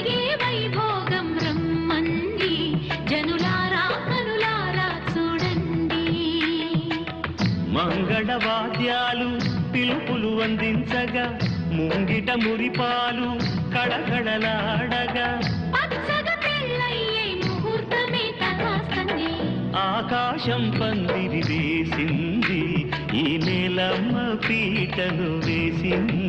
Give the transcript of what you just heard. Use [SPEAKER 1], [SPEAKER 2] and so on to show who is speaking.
[SPEAKER 1] జరిగే వైభోగం రమ్మంది జనులారా కనులారా చూడండి.
[SPEAKER 2] మంగళవాద్యాలు పిలుపులు అందించగా ముంగిట మురిపాలు కడకడలాడగా
[SPEAKER 1] పచ్చగా పెళ్ళయ్యే ముహూర్తమే తగాస్తుంది.
[SPEAKER 2] ఆకాశం పందిరి వేసింది ఈ నేలమ్మ పీటను వేసింది.